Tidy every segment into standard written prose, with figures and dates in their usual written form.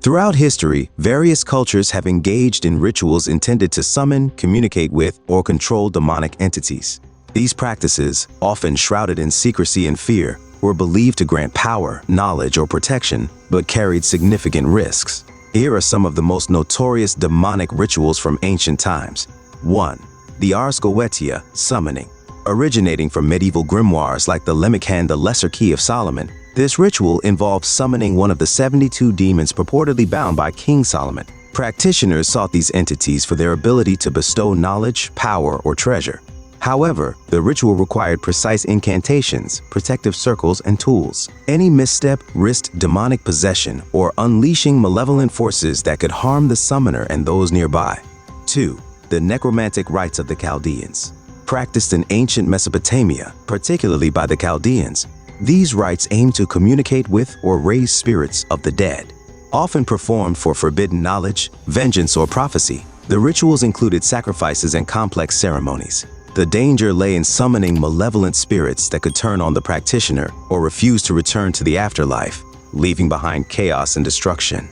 Throughout history, various cultures have engaged in rituals intended to summon, communicate with, or control demonic entities. These practices, often shrouded in secrecy and fear, were believed to grant power, knowledge, or protection, but carried significant risks. Here are some of the most notorious demonic rituals from ancient times. 1. The Ars Goetia Summoning. Originating from medieval grimoires like the Lemegeton, the Lesser Key of Solomon, this ritual involved summoning one of the 72 demons purportedly bound by King Solomon. Practitioners sought these entities for their ability to bestow knowledge, power, or treasure. However, the ritual required precise incantations, protective circles, and tools. Any misstep risked demonic possession or unleashing malevolent forces that could harm the summoner and those nearby. 2. The necromantic rites of the Chaldeans. Practiced in ancient Mesopotamia, particularly by the Chaldeans, these rites aim to communicate with or raise spirits of the dead. Often performed for forbidden knowledge, vengeance, or prophecy, the rituals included sacrifices and complex ceremonies. The danger lay in summoning malevolent spirits that could turn on the practitioner or refuse to return to the afterlife, leaving behind chaos and destruction.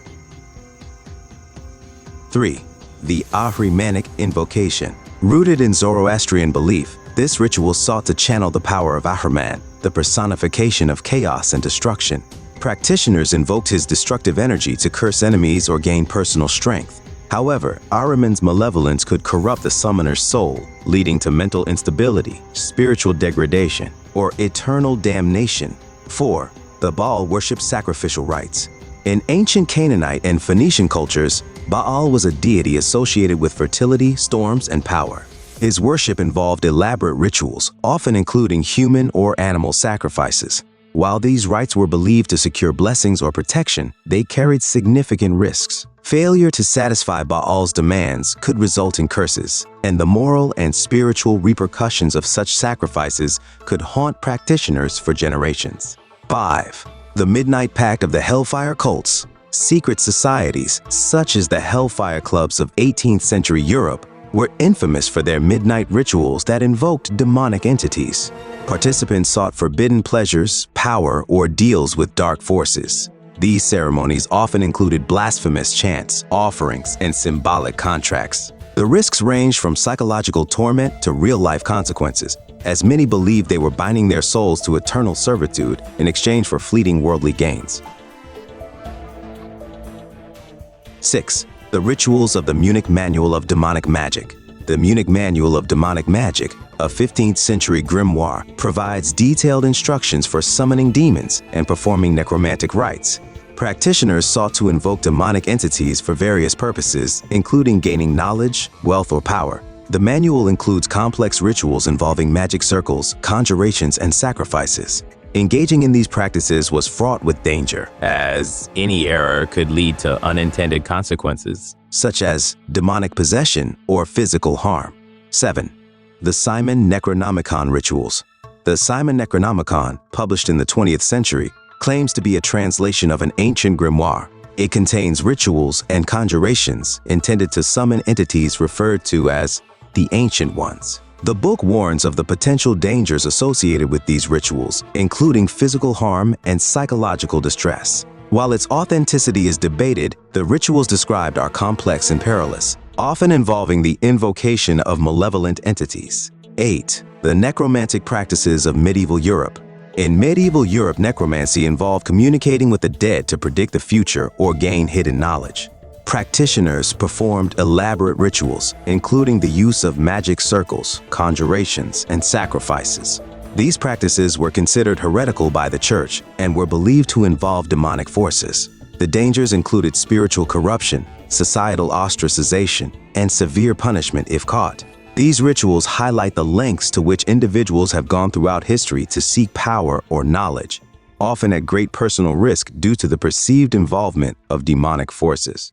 3. The Ahrimanic Invocation. Rooted in Zoroastrian belief, this ritual sought to channel the power of Ahriman, the personification of chaos and destruction. Practitioners invoked his destructive energy to curse enemies or gain personal strength. However, Ahriman's malevolence could corrupt the summoner's soul, leading to mental instability, spiritual degradation, or eternal damnation. 4. The Baal worshipped sacrificial rites. In ancient Canaanite and Phoenician cultures, Baal was a deity associated with fertility, storms, and power. His worship involved elaborate rituals, often including human or animal sacrifices. While these rites were believed to secure blessings or protection, they carried significant risks. Failure to satisfy Baal's demands could result in curses, and the moral and spiritual repercussions of such sacrifices could haunt practitioners for generations. 5. The Midnight Pact of the Hellfire Cults. Secret societies, such as the Hellfire Clubs of 18th century Europe, were infamous for their midnight rituals that invoked demonic entities. Participants sought forbidden pleasures, power, or deals with dark forces. These ceremonies often included blasphemous chants, offerings, and symbolic contracts. The risks ranged from psychological torment to real-life consequences, as many believed they were binding their souls to eternal servitude in exchange for fleeting worldly gains. 6. The Rituals of the Munich Manual of Demonic Magic. The Munich Manual of Demonic Magic, a 15th century grimoire, provides detailed instructions for summoning demons and performing necromantic rites. Practitioners sought to invoke demonic entities for various purposes, including gaining knowledge, wealth, or power. The manual includes complex rituals involving magic circles, conjurations, and sacrifices. Engaging in these practices was fraught with danger, as any error could lead to unintended consequences, such as demonic possession or physical harm. 7. The Simon Necronomicon Rituals. The Simon Necronomicon, published in the 20th century, claims to be a translation of an ancient grimoire. It contains rituals and conjurations intended to summon entities referred to as the Ancient Ones. The book warns of the potential dangers associated with these rituals, including physical harm and psychological distress. While its authenticity is debated, the rituals described are complex and perilous, often involving the invocation of malevolent entities. 8. The necromantic practices of medieval Europe. In medieval Europe, necromancy involved communicating with the dead to predict the future or gain hidden knowledge. Practitioners performed elaborate rituals, including the use of magic circles, conjurations, and sacrifices. These practices were considered heretical by the church and were believed to involve demonic forces. The dangers included spiritual corruption, societal ostracization, and severe punishment if caught. These rituals highlight the lengths to which individuals have gone throughout history to seek power or knowledge, often at great personal risk due to the perceived involvement of demonic forces.